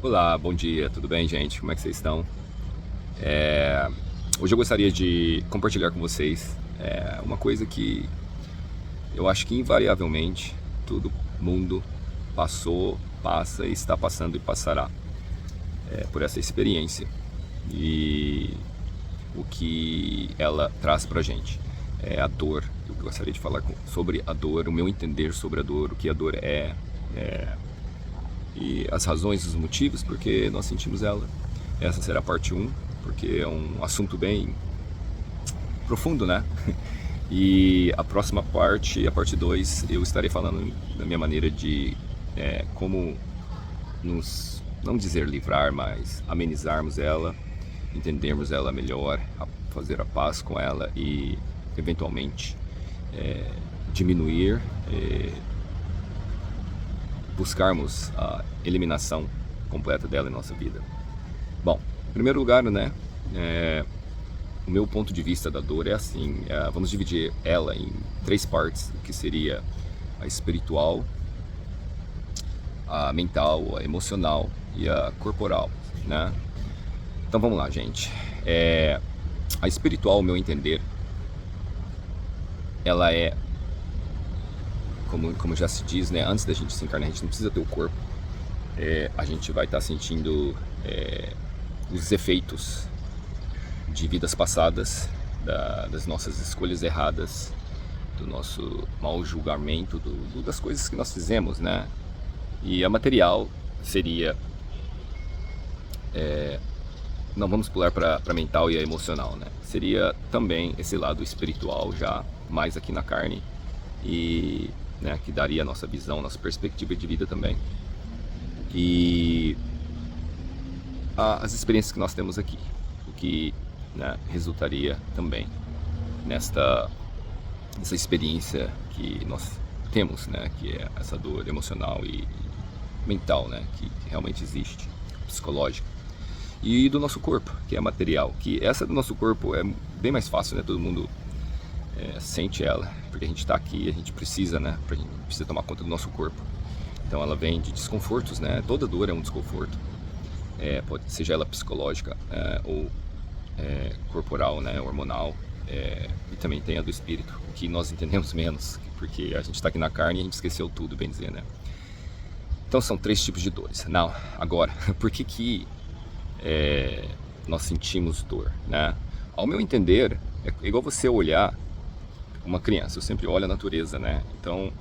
Olá, bom dia, tudo bem, gente? Como é que vocês estão? Hoje eu gostaria de compartilhar com vocês uma coisa que eu acho que invariavelmente todo mundo passou, passa e está passando e passará por essa experiência e o que ela traz pra gente é a dor. Eu gostaria de falar sobre a dor, o meu entender sobre a dor, o que a dor e as razões, os motivos porque nós sentimos ela. Essa será a parte um, porque é um assunto bem profundo, né? E a próxima parte, a parte 2, eu estarei falando da minha maneira de como nos, não dizer livrar, mas amenizarmos ela, entendermos ela melhor, fazer a paz com ela e, eventualmente, diminuir, buscarmos a eliminação completa dela em nossa vida. Bom, em primeiro lugar, né, o meu ponto de vista da dor é assim, vamos dividir ela em três partes, que seria a espiritual, a mental, a emocional e a corporal, né? Então vamos lá, gente. A espiritual, ao meu entender, ela é, como já se diz, né, antes da gente se encarnar, a gente não precisa ter o corpo. A gente vai estar sentindo os efeitos de vidas passadas, das nossas escolhas erradas, do nosso mau julgamento, das coisas que nós fizemos, né? E a material seria, não vamos pular para a mental e a emocional, né? Seria também esse lado espiritual já mais aqui na carne e, né, que daria a nossa visão, nossa perspectiva de vida também. E as experiências que nós temos aqui, o que, né, resultaria também nessa experiência que nós temos, né, que é essa dor emocional e mental, né, que realmente existe, psicológica, e do nosso corpo, que é material, que essa do nosso corpo é bem mais fácil, né, todo mundo sente ela, porque a gente está aqui, a gente precisa, né, a gente precisa tomar conta do nosso corpo, então ela vem de desconfortos, né, toda dor é um desconforto, seja ela psicológica ou corporal, né, hormonal, e também tem a do espírito, que nós entendemos menos, porque a gente está aqui na carne e a gente esqueceu tudo, bem dizer, né? Então são três tipos de dores. Não, agora, por que nós sentimos dor, né? Ao meu entender, é igual você olhar uma criança, eu sempre olho a natureza, né? Então,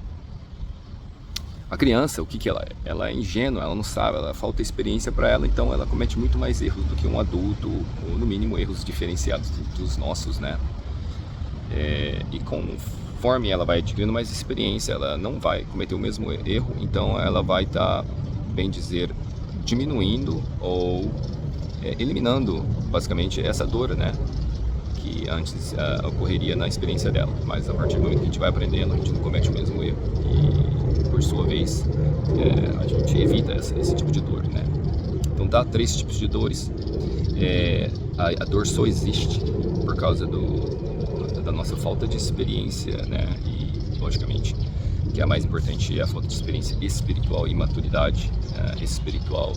a criança, o que ela é? Ela é ingênua, ela não sabe, ela falta experiência para ela, então ela comete muito mais erros do que um adulto, ou no mínimo erros diferenciados dos nossos, né? E conforme ela vai adquirindo mais experiência, ela não vai cometer o mesmo erro, então ela vai estar, bem dizer, diminuindo ou eliminando basicamente essa dor, né? Que antes ocorreria na experiência dela, mas a partir do momento que a gente vai aprendendo, a gente não comete o mesmo erro e, por sua vez, a gente evita esse tipo de dor, né? Então dá três tipos de dores. A dor só existe por causa da nossa falta de experiência, né? E, logicamente, que é a mais importante é a falta de experiência espiritual e maturidade espiritual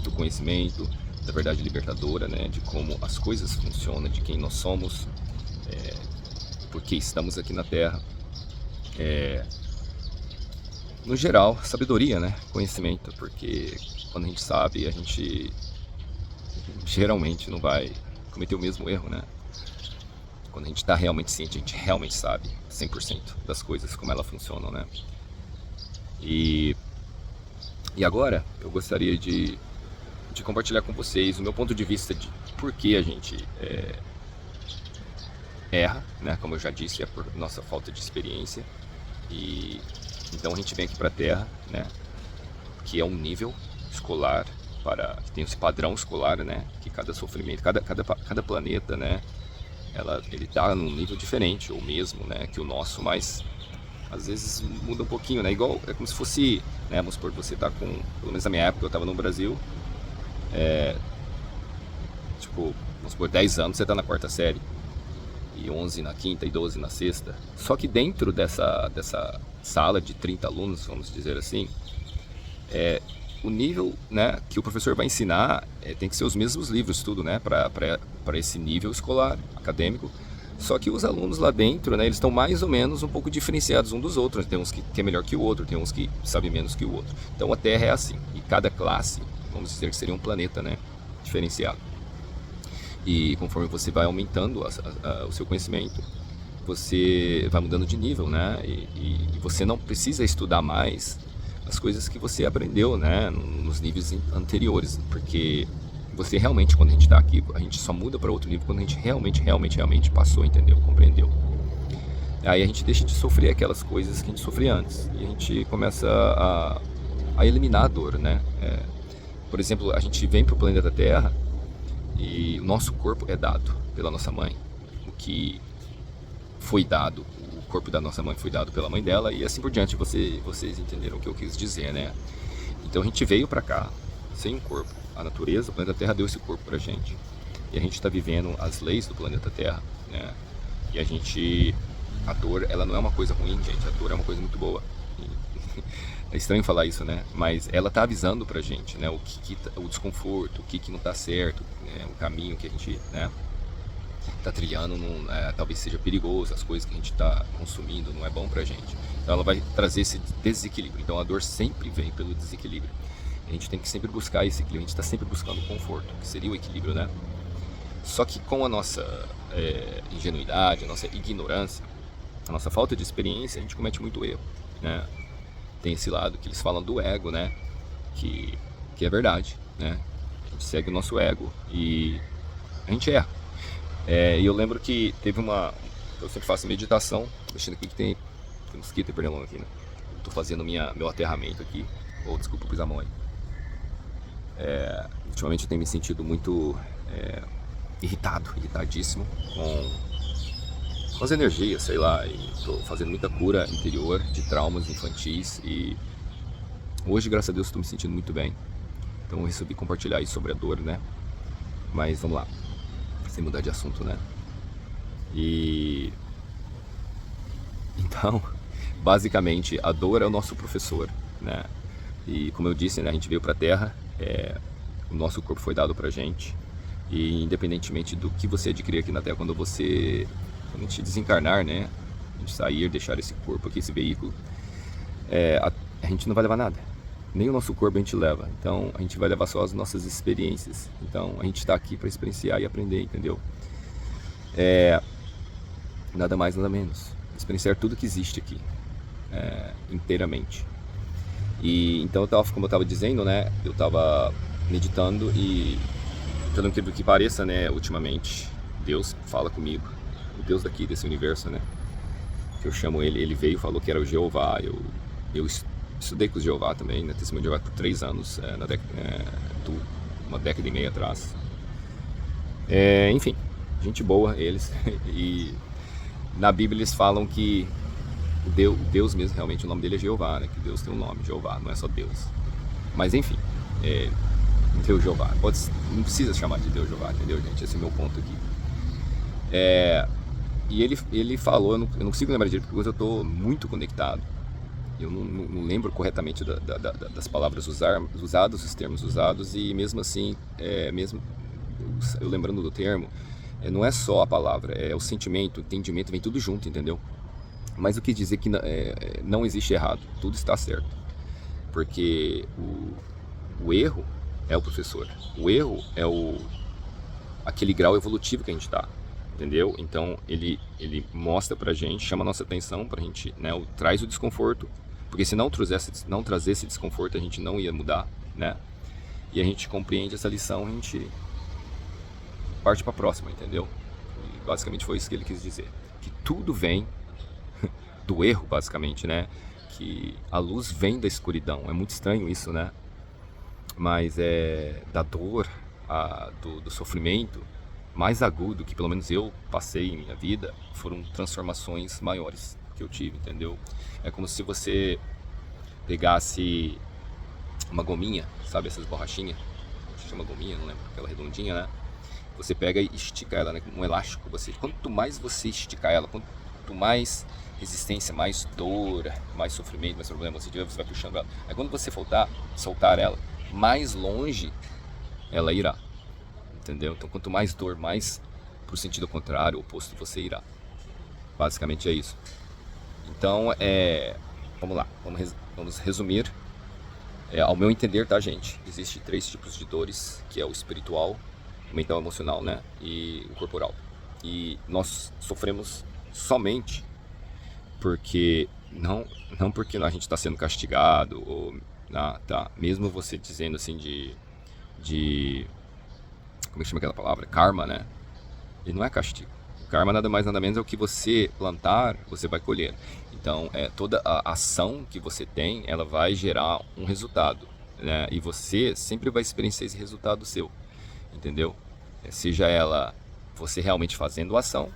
do conhecimento, da verdade libertadora, né? De como as coisas funcionam, de quem nós somos, porque estamos aqui na Terra. No geral, sabedoria, né? Conhecimento, porque quando a gente sabe, a gente geralmente não vai cometer o mesmo erro, né? Quando a gente está realmente ciente, a gente realmente sabe 100% das coisas, como elas funcionam, né? E agora eu gostaria de compartilhar com vocês o meu ponto de vista de por que a gente erra, né? Como eu já disse, é por nossa falta de experiência. E então a gente vem aqui para a Terra, né? Que é um nível escolar, que tem esse padrão escolar, né? Que cada sofrimento, cada planeta, né? Ele está num nível diferente, ou mesmo, né, que o nosso, mas às vezes muda um pouquinho, né? É como se fosse, né? Vamos supor que você tá com, pelo menos na minha época, eu estava no Brasil, tipo, vamos supor, 10 anos você tá na quarta série, e 11 na quinta e 12 na sexta. Só que dentro dessa sala de 30 alunos, vamos dizer assim, o nível, né, que o professor vai ensinar tem que ser os mesmos livros, tudo, né, para esse nível escolar, acadêmico. Só que os alunos lá dentro, né, eles estão mais ou menos um pouco diferenciados um dos outros. Tem uns que é melhor que o outro, tem uns que sabem menos que o outro. Então a Terra é assim. E cada classe, vamos dizer que seria um planeta, né, diferenciado. E conforme você vai aumentando o seu conhecimento, você vai mudando de nível, né? E você não precisa estudar mais as coisas que você aprendeu, né, nos níveis anteriores, porque você realmente, quando a gente está aqui, a gente só muda para outro nível quando a gente realmente passou, entendeu? Compreendeu. Aí a gente deixa de sofrer aquelas coisas que a gente sofria antes e a gente começa a eliminar a dor, né? Por exemplo, a gente vem para o planeta Terra e o nosso corpo é dado pela nossa mãe, o que foi dado, o corpo da nossa mãe foi dado pela mãe dela e assim por diante. Vocês entenderam o que eu quis dizer, né? Então a gente veio para cá sem um corpo. A natureza, o planeta Terra deu esse corpo pra gente. E a gente está vivendo as leis do planeta Terra, né? E a dor, ela não é uma coisa ruim, gente. A dor é uma coisa muito boa. É estranho falar isso, né? Mas ela tá avisando pra gente, né? O desconforto, o que não tá certo, né? O caminho que a gente, né, tá trilhando talvez seja perigoso, as coisas que a gente tá consumindo não é bom pra gente. Então ela vai trazer esse desequilíbrio. Então a dor sempre vem pelo desequilíbrio. A gente tem que sempre buscar esse equilíbrio, a gente está sempre buscando conforto, que seria o equilíbrio, né? Só que com a nossa ingenuidade, a nossa ignorância, a nossa falta de experiência, a gente comete muito erro, né? Tem esse lado que eles falam do ego, né? Que é verdade, né? A gente segue o nosso ego e a gente erra. E eu lembro que teve eu sempre faço meditação, mexendo aqui que tem mosquito e pernilongo aqui, né? Tô fazendo meu aterramento aqui. Desculpa, pus a mão aí. Ultimamente eu tenho me sentido muito irritadíssimo com as energias, sei lá, e tô fazendo muita cura interior de traumas infantis e hoje, graças a Deus, estou me sentindo muito bem. Então eu resolvi compartilhar isso sobre a dor, né? Mas vamos lá, sem mudar de assunto, né? Então, basicamente, a dor é o nosso professor, né? E como eu disse, né, a gente veio para a Terra, o nosso corpo foi dado pra gente. E independentemente do que você adquirir aqui na Terra, quando a gente desencarnar, né, a gente sair, deixar esse corpo aqui, esse veículo, a gente não vai levar nada. Nem o nosso corpo a gente leva. Então a gente vai levar só as nossas experiências. Então a gente está aqui para experienciar e aprender, entendeu? Nada mais, nada menos. Experienciar tudo que existe aqui, inteiramente. E então, como eu estava dizendo, né, eu estava meditando e, pelo incrível que pareça, né, ultimamente, Deus fala comigo, o Deus desse universo, né, que eu chamo ele veio e falou que era o Jeová. Eu estudei com o Jeová também, né, testemunho de Jeová por 3 anos, uma década e meia atrás. Enfim, gente boa eles. E na Bíblia eles falam que Deus mesmo, realmente, o nome dele é Jeová, né? Que Deus tem um nome, Jeová, não é só Deus. Mas enfim, Deus Jeová. Não precisa chamar de Deus Jeová, entendeu, gente? Esse é o meu ponto aqui. E ele falou, eu não consigo lembrar direito porque eu estou muito conectado. Eu não lembro corretamente das palavras usadas, os termos usados, e mesmo assim, mesmo eu lembrando do termo, não é só a palavra, é o sentimento, o entendimento, vem tudo junto, entendeu? Mas o que dizer que não existe errado, tudo está certo. Porque o erro é o professor, o erro é aquele grau evolutivo que a gente está, entendeu? Então ele mostra pra gente, chama a nossa atenção pra gente, né, traz o desconforto, porque se não trazer esse desconforto a gente não ia mudar, né? E a gente compreende essa lição, a gente parte pra próxima, entendeu? E basicamente foi isso que ele quis dizer, que tudo vem do erro, basicamente, né? Que a luz vem da escuridão. É muito estranho isso, né? Mas da dor, do sofrimento mais agudo que pelo menos eu passei em minha vida, foram transformações maiores que eu tive, entendeu? É como se você pegasse uma gominha, sabe, essas borrachinhas, se chama gominha, não lembro, aquela redondinha, né? Você pega e estica ela, né, com um elástico. Quanto mais você esticar ela, quanto mais resistência, mais dor, mais sofrimento, mais problema você tiver, você vai puxando ela. Aí quando você soltar ela, mais longe ela irá, entendeu? Então quanto mais dor, mais pro sentido contrário, oposto você irá. Basicamente é isso. Então, vamos lá, vamos resumir. Ao meu entender, tá, gente? Existem 3 tipos de dores, que é o espiritual, o mental, emocional, né? E o corporal. E nós sofremos somente porque não porque a gente está sendo castigado ou tá. Mesmo você dizendo assim de como é que chama aquela palavra? Karma, né? Ele não é castigo. Karma nada mais nada menos é o que você plantar, você vai colher. Então, toda a ação que você tem, ela vai gerar um resultado, né? E você sempre vai experienciar esse resultado seu, entendeu? Seja ela você realmente fazendo a ação,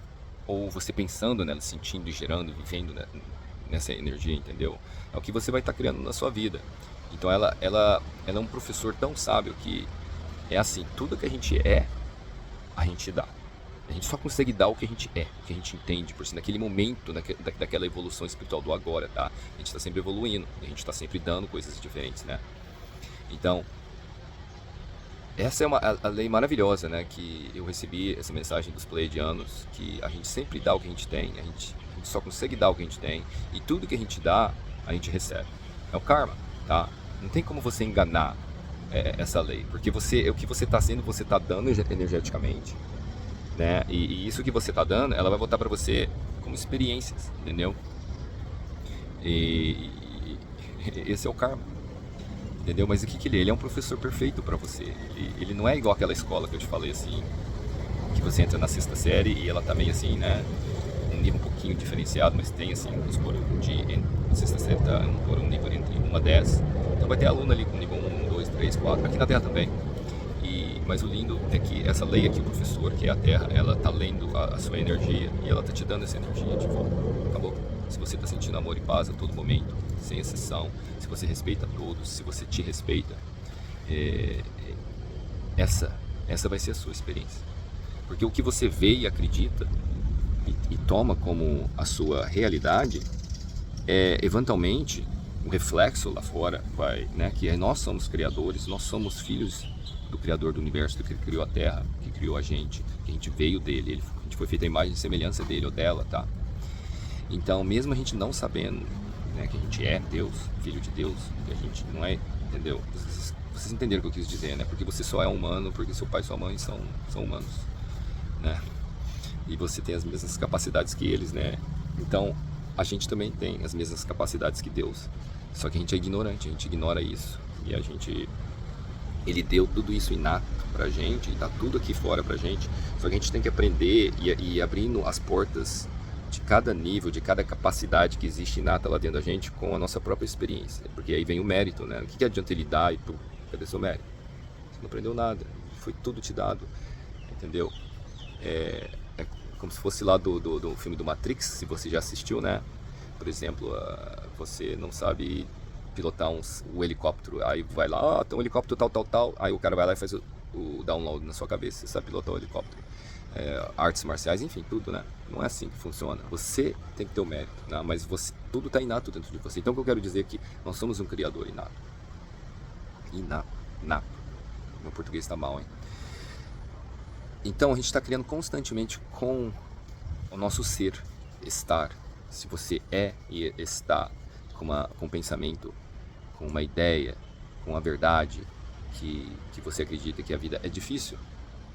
ou você pensando nela, sentindo, gerando, vivendo, né, nessa energia, entendeu? É o que você vai estar criando na sua vida. Então, ela é um professor tão sábio que é assim, tudo que a gente a gente dá. A gente só consegue dar o que a gente o que a gente entende, por si, naquele momento, daquela evolução espiritual do agora, tá? A gente está sempre evoluindo, a gente está sempre dando coisas diferentes, né? Então, essa é a lei maravilhosa, né? Que eu recebi essa mensagem dos Pleiadianos, que a gente sempre dá o que a gente tem, a gente só consegue dar o que a gente tem, e tudo que a gente dá, a gente recebe. É o karma, tá? Não tem como você enganar essa lei, porque o que você está sendo, você está dando energeticamente, né? E isso que você está dando, ela vai voltar para você como experiências, entendeu? E esse é o karma, entendeu? Mas o que ele é? Ele é um professor perfeito para você. Ele não é igual aquela escola que eu te falei assim, que você entra na 6ª série e ela tá meio assim, né? Um nível um pouquinho diferenciado, mas tem assim, vamos supor, a 6ª série tá por um nível entre 1 a 10. Então vai ter aluno ali com nível 1, 2, 3, 4, aqui na Terra também. Mas o lindo é que essa lei aqui, o professor, que é a Terra, ela tá lendo a sua energia e ela tá te dando essa energia de volta. Acabou? Se você tá sentindo amor e paz a todo momento, sem exceção, se você respeita todos, se você te respeita, essa vai ser a sua experiência. Porque o que você vê e acredita e toma como a sua realidade, eventualmente, o reflexo lá fora vai, né? Que nós somos criadores, nós somos filhos do Criador do Universo, que criou a Terra, que criou a gente veio dele, a gente foi feita a imagem e semelhança dele ou dela, tá? Então, mesmo a gente não sabendo, né, que a gente é Deus, filho de Deus, que a gente não é, entendeu? Vocês entenderam o que eu quis dizer, né? Porque você só é humano, porque seu pai e sua mãe são humanos, né? E você tem as mesmas capacidades que eles, né? Então, a gente também tem as mesmas capacidades que Deus, só que a gente é ignorante, a gente ignora isso, e Ele deu tudo isso inato pra gente, e tá tudo aqui fora pra gente, só que a gente tem que aprender e abrindo as portas de cada nível, de cada capacidade que existe inata lá dentro da gente com a nossa própria experiência, porque aí vem o mérito, né? O que adianta ele dar e tu, cadê seu mérito? Você não aprendeu nada, foi tudo te dado, entendeu? É como se fosse lá do filme do Matrix, se você já assistiu, né? Por exemplo, você não sabe pilotar o helicóptero, aí vai lá, tem um helicóptero tal, aí o cara vai lá e faz o download na sua cabeça, você sabe pilotar o helicóptero. Artes marciais, enfim, tudo, né? Não é assim que funciona. Você tem que ter o mérito, né? Mas tudo está inato dentro de você. Então o que eu quero dizer é que nós somos um criador inato. Inato. Meu português está mal, hein? Então a gente está criando constantemente com o nosso ser, estar. Se você é e está com um pensamento, com uma ideia, com a verdade que você acredita que a vida é difícil,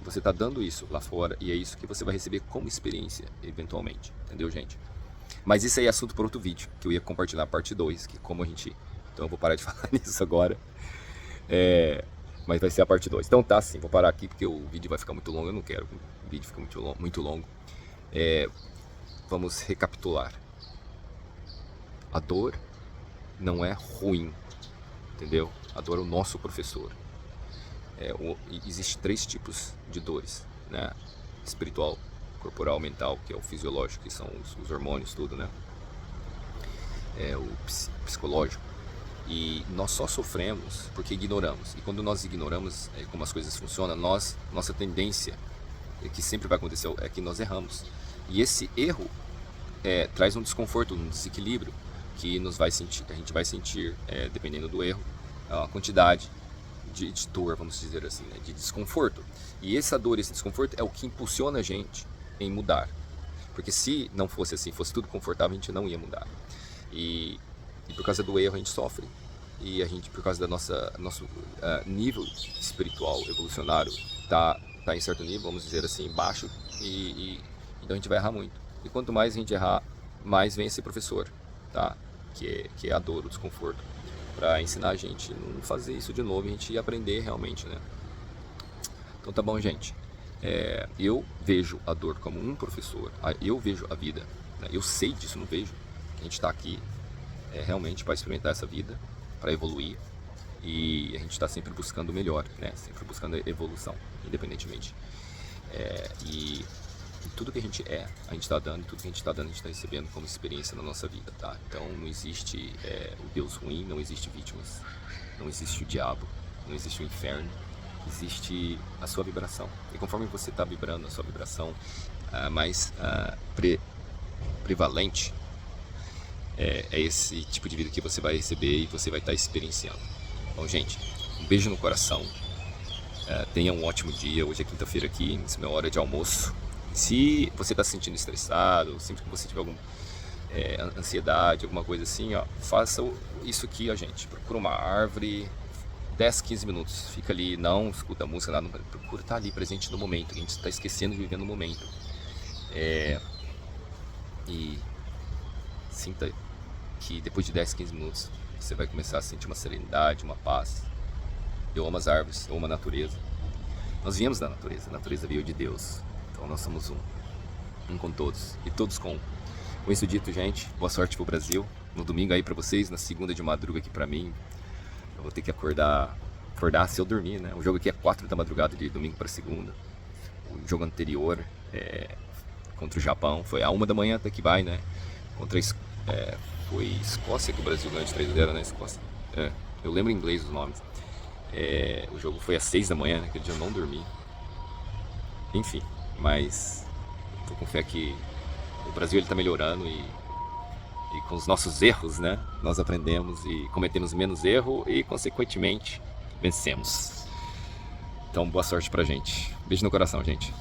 você está dando isso lá fora e é isso que você vai receber como experiência, eventualmente. Entendeu, gente? Mas isso aí é assunto para outro vídeo, que eu ia compartilhar a parte 2, que como a gente... Então eu vou parar de falar nisso agora. Mas vai ser a parte 2. Então tá, sim, vou parar aqui porque o vídeo vai ficar muito longo. Eu não quero que o vídeo fique muito longo. Vamos recapitular. A dor não é ruim, entendeu? A dor é o nosso professor. Existem 3 tipos de dores, né? Espiritual, corporal, mental, que é o fisiológico, que são os hormônios, tudo, né? O psicológico. E nós só sofremos porque ignoramos. E quando nós ignoramos como as coisas funcionam, nossa tendência, que sempre vai acontecer, é que nós erramos. E esse erro traz um desconforto, um desequilíbrio, que a gente vai sentir, dependendo do erro, a quantidade de dor, vamos dizer assim, né? De desconforto. E essa dor, esse desconforto é o que impulsiona a gente em mudar. Porque se não fosse assim, fosse tudo confortável, a gente não ia mudar. E por causa do erro a gente sofre. E a gente, por causa da nosso nível espiritual evolucionário, tá em certo nível, vamos dizer assim, baixo, então a gente vai errar muito. E quanto mais a gente errar, mais vem esse professor, tá? Que é a dor, o desconforto, para ensinar a gente a não fazer isso de novo e a gente aprender realmente, né? Então tá bom, gente. Eu vejo a dor como um professor, eu vejo a vida, né? Eu sei disso, não vejo. A gente está aqui realmente para experimentar essa vida, para evoluir, e a gente está sempre buscando o melhor, né? Sempre buscando a evolução, independentemente. E tudo que a gente está dando, e tudo que a gente está dando, a gente está recebendo como experiência na nossa vida, tá? Então não existe o Deus ruim, não existe vítimas, não existe o diabo, não existe o inferno, existe a sua vibração. E conforme você está vibrando, a sua vibração mais prevalente, é esse tipo de vida que você vai receber e você vai estar experienciando. Bom, gente, um beijo no coração. Tenha um ótimo dia. Hoje é quinta-feira aqui, essa é minha hora de almoço. Se você está se sentindo estressado, sempre que você tiver alguma ansiedade, alguma coisa assim, ó, faça isso aqui, ó, gente. Procura uma árvore, 10, 15 minutos. Fica ali, não escuta a música, nada, procura estar ali presente no momento. A gente está esquecendo de viver no momento. E sinta que depois de 10, 15 minutos você vai começar a sentir uma serenidade, uma paz. Eu amo as árvores, eu amo a natureza. Nós viemos da natureza, a natureza veio de Deus. Então nós somos um com todos, e todos com. Com isso dito, gente, boa sorte pro Brasil. No domingo aí pra vocês, na segunda de madruga aqui pra mim. Eu vou ter que acordar se eu dormir, né? O jogo aqui é 4 da madrugada de domingo pra segunda. O jogo anterior contra o Japão foi a 1 da manhã até que vai, né? Foi Escócia que o Brasil ganhou de 3-0, né? Escócia. Eu lembro em inglês os nomes. O jogo foi às 6 da manhã, né? Aquele dia eu não dormi. Enfim, mas tô com fé que o Brasil ele tá melhorando e com os nossos erros, né? Nós aprendemos e cometemos menos erro e, consequentemente, vencemos. Então, boa sorte pra gente. Beijo no coração, gente.